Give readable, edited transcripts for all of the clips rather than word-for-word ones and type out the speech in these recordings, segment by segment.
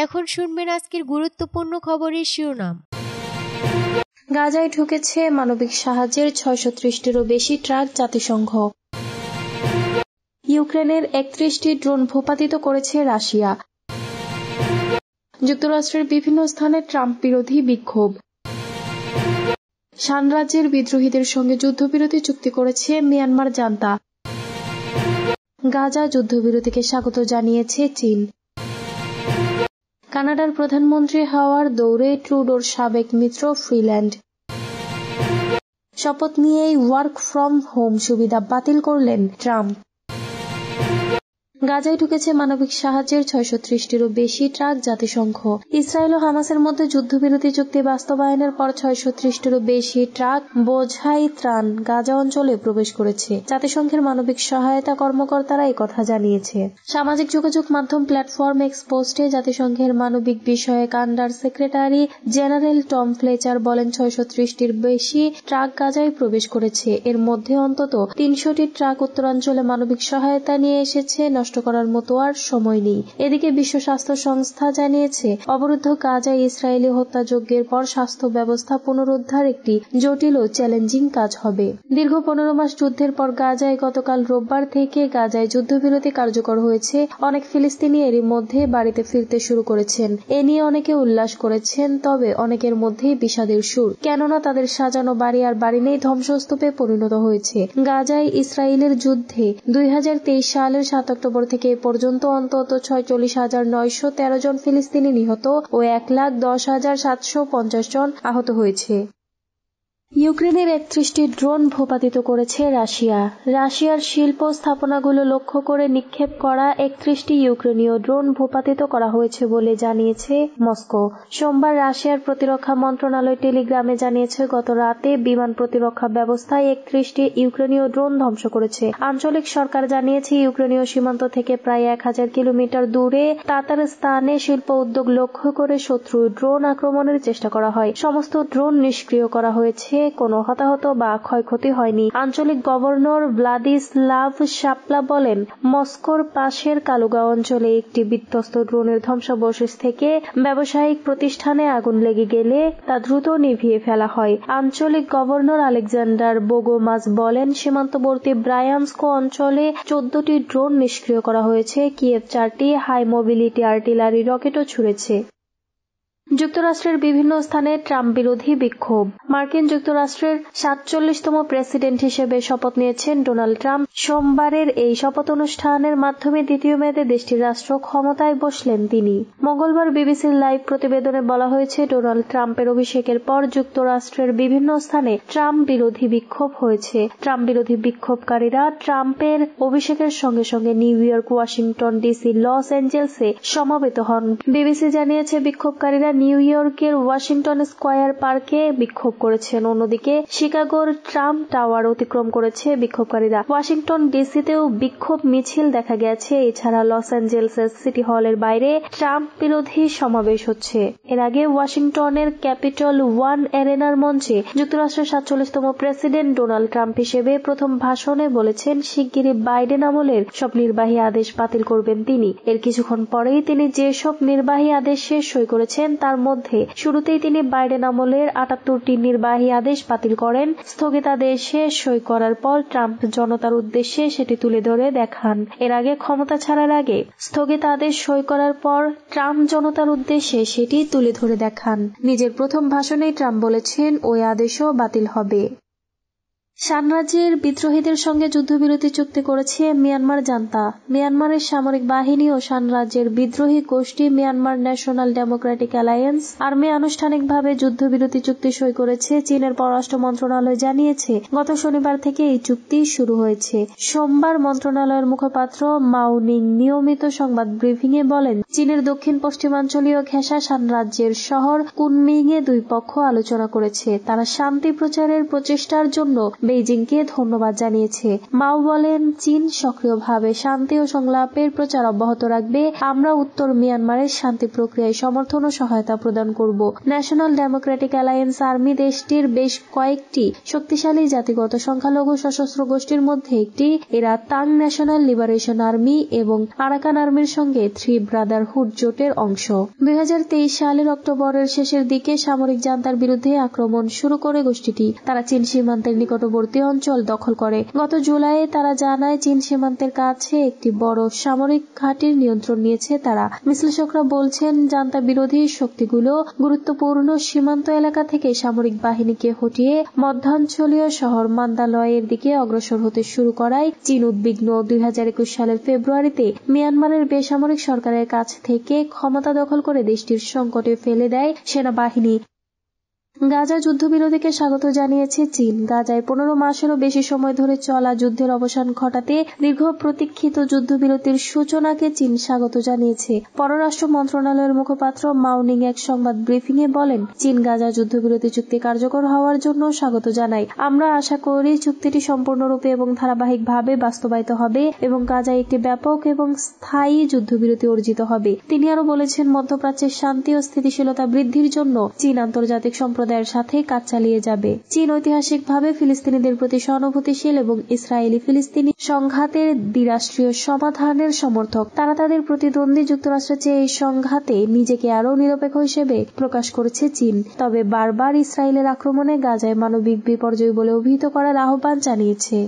এখন শুনবেন আজকের গুরুত্বপূর্ণ খবরের শিরোনাম। গাজায় ঢুকেছে মানবিক সাহায্যের 630টিরও বেশি ট্রাক, জাতিসংঘ। ইউক্রেনের 31টি ড্রোন ভূপাতিত করেছে রাশিয়া। যুক্তরাষ্ট্রের বিভিন্ন স্থানে ট্রাম্প বিরোধী বিক্ষোভ। শান রাজ্যের বিদ্রোহীদের সঙ্গে যুদ্ধবিরতি চুক্তি করেছে মিয়ানমার জান্তা। গাজা যুদ্ধবিরতিকে স্বাগত জানিয়েছে চীন। কানাডার প্রধানমন্ত্রী হওয়ার দৌড়ে ট্রুডোর সাবেক মিত্র ফ্রিল্যান্ড। শপথ নিয়েই ওয়ার্ক ফ্রম হোম সুবিধা বাতিল করলেন ট্রাম্প। গাজায় ঢুকেছে মানবিক সাহায্যের 630টিরও বেশি ট্রাক, জাতিসংঘ। ইসরায়েল ও হামাসের মধ্যে যুদ্ধবিরতি চুক্তি বাস্তবায়নের পর 630টিরও বেশি ট্রাক বোঝাই ত্রাণ গাজা অঞ্চলে প্রবেশ করেছে। জাতিসংঘের মানবিক সহায়তা কর্মকর্তারা এই কথা জানিয়েছে। সামাজিক যোগাযোগ মাধ্যম প্ল্যাটফর্ম এক্স পোস্টে জাতিসংঘের মানবিক বিষয়ক under secretary general Tom Fletcher বলেন, 630টির বেশি ট্রাক গাজায় প্রবেশ করেছে। এর মধ্যে অন্তত 300টি ট্রাক উত্তরাঞ্চলে মানবিক সহায়তা নিয়ে এসেছে। নষ্ট করার মতো আর সময় নেই। এদিকে বিশ্ব স্বাস্থ্য সংস্থা জানিয়েছে, অবরুদ্ধ গাজায় ইসরায়েলি হত্যাযজ্ঞের পর স্বাস্থ্য ব্যবস্থা পুনরুদ্ধার একটি জটিল ও চ্যালেঞ্জিং কাজ হবে। দীর্ঘ 15 মাস যুদ্ধের পর গাজায় গতকাল রোববার থেকে গাজায় যুদ্ধবিরতি কার্যকর হয়েছে। অনেক ফিলিস্তিনি এরই মধ্যে বাড়িতে ফিরতে শুরু করেছেন। এ নিয়ে অনেকে উল্লাস করেছেন, তবে অনেকের মধ্যেই বিষাদের সুর। কেননা তাদের সাজানো বাড়ি আর বাড়ি নেই, ধ্বংসস্তূপে পরিণত হয়েছে। গাজায় ইসরায়েলের যুদ্ধে 2023 সালের 7 অক্টোবর থেকে এ পর্যন্ত অন্তত 46,913 জন ফিলিস্তিনি নিহত ও 1,10,750 জন আহত হয়েছে। ইউক্রেনের 31টি ড্রোন ভূপাতিত করেছে রাশিয়া। রাশিয়ার শিল্প স্থাপনাগুলো লক্ষ্য করে নিক্ষেপ করা 31টি ইউক্রেনীয় ড্রোন ভূপাতিত করা হয়েছে বলে জানিয়েছে মস্কো। সোমবার রাশিয়ার প্রতিরক্ষা মন্ত্রণালয় টেলিগ্রামে জানিয়েছে, গত রাতে বিমান প্রতিরক্ষা ব্যবস্থায় 31টি ইউক্রেনীয় ড্রোন ধ্বংস করেছে। আঞ্চলিক সরকার জানিয়েছে, ইউক্রেনীয় সীমান্ত থেকে প্রায় 1000 কিলোমিটার দূরে তাতারস্তানে শিল্প উদ্যোগ লক্ষ্য করে শত্রু ড্রোন আক্রমণের চেষ্টা করা হয়। সমস্ত ড্রোন নিষ্ক্রিয় করা হয়েছে, কোনো হতাহত বা ক্ষয়ক্ষতি হয়নি। আঞ্চলিক গভর্নর ভ্লাদিস্লাভ শাপলা বলেন, মস্কোর পাশের কালুগাঁও অঞ্চলে একটি বিধ্বস্ত ড্রোনের ধ্বংসাবশেষ থেকে ব্যবসায়িক প্রতিষ্ঠানে আগুন লেগে গেলে তা দ্রুত নিভিয়ে ফেলা হয়। আঞ্চলিক গভর্নর আলেকজান্ডার বোগোমাজ বলেন, সীমান্তবর্তী ব্রায়ানস্ক অঞ্চলে 14টি ড্রোন নিষ্ক্রিয় করা হয়েছে। কিয়েভ 4টি হাই মোবিলিটি আর্টিলারি রকেটও ছুড়েছে। যুক্তরাষ্ট্রের বিভিন্ন স্থানে ট্রাম্প বিরোধী বিক্ষোভ। মার্কিন যুক্তরাষ্ট্রের 47তম প্রেসিডেন্ট হিসেবে শপথ নিয়েছেন ডোনাল্ড ট্রাম্প। সোমবারের এই শপথ অনুষ্ঠানের মাধ্যমে দ্বিতীয় মেয়াদে দেশটির রাষ্ট্র ক্ষমতায় বসলেন তিনি। মঙ্গলবার বিবিসির লাইভ প্রতিবেদনে বলা হয়েছে, ডোনাল্ড ট্রাম্পের অভিষেকের পর যুক্তরাষ্ট্রের বিভিন্ন স্থানে ট্রাম্প বিরোধী বিক্ষোভ হয়েছে। ট্রাম্প বিরোধী বিক্ষোভকারীরা ট্রাম্পের অভিষেকের সঙ্গে সঙ্গে New York, Washington DC, Los অ্যাঞ্জেলসে সমবেত হন। বিবিসি জানিয়েছে, বিক্ষোভকারীরা নিউ ইয়র্কের ওয়াশিংটন স্কয়ার পার্কে বিক্ষোভ করেছেন। অন্যদিকে শিকাগোর ট্রাম্প টাওয়ার অতিক্রম করেছে বিক্ষোভকারীরা। ওয়াশিংটন ডিসিতেও বিক্ষোভ মিছিল দেখা গেছে। এছাড়া লস অ্যাঞ্জেলসের সিটি হলের বাইরে ট্রাম্প বিরোধী সমাবেশ হচ্ছে। এর আগে ওয়াশিংটনের ক্যাপিটল ওয়ান অ্যারেনার মঞ্চে যুক্তরাষ্ট্রের 47তম প্রেসিডেন্ট ডোনাল্ড ট্রাম্প হিসেবে প্রথম ভাষণে বলেছেন, শিগগিরই বাইডেন আমলের সব নির্বাহী আদেশ বাতিল করবেন তিনি। এর কিছুক্ষণ পরেই তিনি যেসব নির্বাহী আদেশে সই করেছেন তার মধ্যে শুরুতেই তিনি বাইডেন আমলের 78টি নির্বাহী আদেশ বাতিল করেন। স্থগিতাদেশে সই করার পর ট্রাম্প জনতার উদ্দেশ্যে সেটি তুলে ধরে দেখান। এর আগে ক্ষমতা ছাড়ার আগে স্থগিতাদেশ সই করার পর ট্রাম্প জনতার উদ্দেশ্যে সেটি তুলে ধরে দেখান। নিজের প্রথম ভাষণেই ট্রাম্প বলেছেন, ওই আদেশও বাতিল হবে। শান রাজ্যের বিদ্রোহীদের সঙ্গে যুদ্ধবিরতি চুক্তি করেছে মিয়ানমার জান্তা। মিয়ানমারের সামরিক বাহিনী ও শান রাজ্যের বিদ্রোহী গোষ্ঠী Myanmar national Democratic alliance army আনুষ্ঠানিকভাবে যুদ্ধবিরতি চুক্তি সই করেছে। চীনের পররাষ্ট্র মন্ত্রণালয় জানিয়েছে, গত শনিবার থেকে এই চুক্তি শুরু হয়েছে। সোমবার মন্ত্রণালয়ের মুখপাত্র মাওনিং নিয়মিত সংবাদ ব্রিফিংয়ে বলেন, চীনের দক্ষিণ পশ্চিমাঞ্চলীয় ঘেঁষা শান রাজ্যের শহর কুনমিংয়ে দুই পক্ষ আলোচনা করেছে। তারা শান্তি প্রচারের প্রচেষ্টার জন্য বেইজিংকে ধন্যবাদ জানিয়েছে। মাও বলেন, চীন সক্রিয়ভাবে শান্তি ও সংলাপের প্রচার অব্যাহত রাখবে। আমরা উত্তর মিয়ানমারের শান্তি প্রক্রিয়ায় সমর্থন ও সহায়তা প্রদান করব। ন্যাশনাল ডেমোক্রেটিক অ্যালায়েন্স আর্মি দেশটির বেশ কয়েকটি শক্তিশালী জাতিগত সংখ্যালঘু সশস্ত্র গোষ্ঠীর মধ্যে একটি। এরা তাং ন্যাশনাল লিবারেশন আর্মি এবং আরাকান আর্মির সঙ্গে থ্রি ব্রাদারহুড জোটের অংশ। 2023 সালের অক্টোবরের শেষের দিকে সামরিক জান্তার বিরুদ্ধে আক্রমণ শুরু করে গোষ্ঠীটি। তারা চীন সীমান্তের নিকটবর্তী অঞ্চল দখল করে। গত জুলাইয়ে তারা জানায় চীন সীমান্তের কাছে একটি বড় সামরিক ঘাঁটির নিয়ন্ত্রণ নিয়েছে তারা। বিশ্লেষকরা বলছেন, জান্তা বিরোধী শক্তিগুলো গুরুত্বপূর্ণ সীমান্ত এলাকা থেকে সামরিক বাহিনীকে হটিয়ে মধ্যাঞ্চলীয় শহর মান্দালয়ের দিকে অগ্রসর হতে শুরু করায় চীন উদ্বিগ্ন। 2021 সালের ফেব্রুয়ারিতে মিয়ানমারের বেসামরিক সরকারের কাছ থেকে ক্ষমতা দখল করে দেশটির সংকটে ফেলে দেয় সেনাবাহিনী। গাজা যুদ্ধবিরতিকে স্বাগত জানিয়েছে চীন। গাজায় 15 মাসেরও বেশি সময় ধরে চলা যুদ্ধের অবসান ঘটাতে দীর্ঘ প্রতীক্ষিত যুদ্ধবিরতির সূচনাকে চীন স্বাগত জানিয়েছে। পররাষ্ট্র মন্ত্রণালয়ের মুখপাত্র মাওনিং এক সংবাদ ব্রিফিংয়ে বলেন, চীন গাজা যুদ্ধবিরতি চুক্তি কার্যকর হওয়ার জন্য স্বাগত জানায়। আমরা আশা করি চুক্তিটি সম্পূর্ণরূপে এবং ধারাবাহিকভাবে বাস্তবায়িত হবে এবং গাজায় একটি ব্যাপক এবং স্থায়ী যুদ্ধবিরতি অর্জিত হবে। তিনি আরো বলেছেন, মধ্যপ্রাচ্যের শান্তি ও স্থিতিশীলতা বৃদ্ধির জন্য চীন আন্তর্জাতিক সম্প্রদায়ের সাথে কাজ চালিয়ে যাবে। চীন ঐতিহাসিকভাবে ফিলিস্তিনিদের প্রতি সহানুভূতিশীল এবং ইসরায়েলি ফিলিস্তিনি সংঘাতের দ্বিরাষ্ট্রীয় সমাধানের সমর্থক। তারা তাদের প্রতিদ্বন্দ্বী যুক্তরাষ্ট্রের চেয়ে এই সংঘাতে নিজেকে আরও নিরপেক্ষ হিসেবে প্রকাশ করেছে চীন। তবে বারবার ইসরায়েলের আক্রমণে গাজায় মানবিক বিপর্যয় বলে অভিহিত করার আহ্বান জানিয়েছে।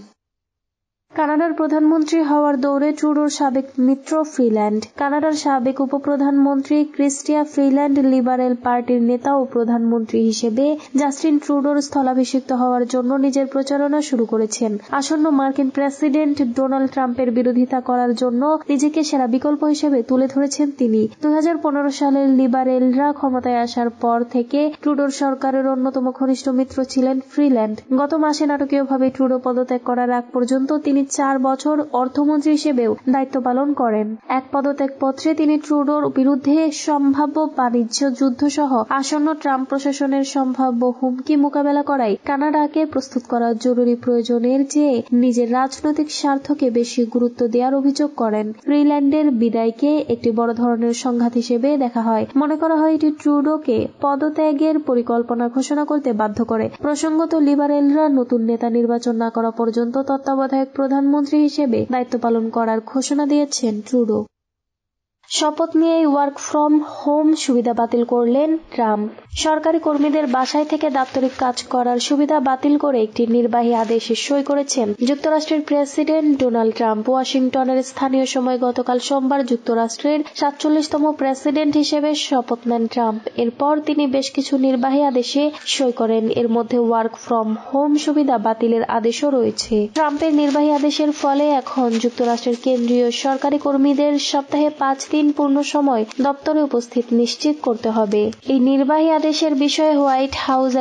কানাডার প্রধানমন্ত্রী হওয়ার দৌড়ে ট্রুডোর সাবেক মিত্র ফ্রিল্যান্ড। কানাডার সাবেক উপপ্রধানমন্ত্রী ক্রিস্টিয়া ফ্রিল্যান্ড লিবারেল পার্টির নেতা ও প্রধানমন্ত্রী হিসেবে জাস্টিন ট্রুডোর স্থলাভিষিক্ত হওয়ার জন্য নিজের প্রচারণা শুরু করেছেন। আসন্ন মার্কিন প্রেসিডেন্ট ডোনাল্ড ট্রাম্পের বিরোধিতা করার জন্য নিজেকে সেরা বিকল্প হিসেবে তুলে ধরেছেন তিনি। 2015 সালের লিবারেলরা ক্ষমতায় আসার পর থেকে ট্রুডোর সরকারের অন্যতম ঘনিষ্ঠ মিত্র ছিলেন ফ্রিল্যান্ড। গত মাসে নাটকীয়ভাবে ট্রুডো পদত্যাগ করার আগ পর্যন্ত তিনি 4 বছর অর্থমন্ত্রী হিসেবেও দায়িত্ব পালন করেন। এক পদত্যাগপত্রে তিনি ট্রুডোর বিরুদ্ধে সম্ভাব্য বাণিজ্য যুদ্ধ সহ আসন্ন ট্রাম্প প্রশাসনের সম্ভাব্য হুমকি মোকাবেলা করায় কানাডাকে প্রস্তুত করার জরুরি প্রয়োজনের চেয়ে নিজের রাজনৈতিক স্বার্থকে বেশি গুরুত্ব দেওয়ার অভিযোগ করেন। ফ্রিল্যান্ডের বিদায়কে একটি বড় ধরনের সংঘাত হিসেবে দেখা হয়। মনে করা হয় এটি ট্রুডোকে পদত্যাগের পরিকল্পনা ঘোষণা করতে বাধ্য করে। প্রসঙ্গত, লিবারেলরা নতুন নেতা নির্বাচন না করা পর্যন্ত তত্ত্বাবধায়ক প্রধানমন্ত্রী হিসেবে দায়িত্ব পালন করার ঘোষণা দিয়েছেন ট্রুডো। শপথ নিয়েই ওয়ার্ক ফ্রম হোম সুবিধা বাতিল করলেন ট্রাম্প। সরকারি কর্মীদের বাসায় থেকে দাপ্তরিক কাজ করার সুবিধা বাতিল করে একটি নির্বাহী আদেশে সই করেছেন যুক্তরাষ্ট্রের প্রেসিডেন্ট ডোনাল্ড ট্রাম্প। ওয়াশিংটনের স্থানীয় সময় গতকাল সোমবার যুক্তরাষ্ট্রের 47তম প্রেসিডেন্ট হিসেবে শপথ নেন ট্রাম্প। এরপর তিনি বেশ কিছু নির্বাহী আদেশে সই করেন। এর মধ্যে ওয়ার্ক ফ্রম হোম সুবিধা বাতিলের আদেশও রয়েছে। ট্রাম্পের নির্বাহী আদেশের ফলে এখন যুক্তরাষ্ট্রের কেন্দ্রীয় সরকারি কর্মীদের সপ্তাহে 5 দিন পূর্ণ সময় দপ্তরে উপস্থিত নিশ্চিত করতে হবে। এই নির্বাহী আদেশের বিষয়ে হোয়াইট হাউস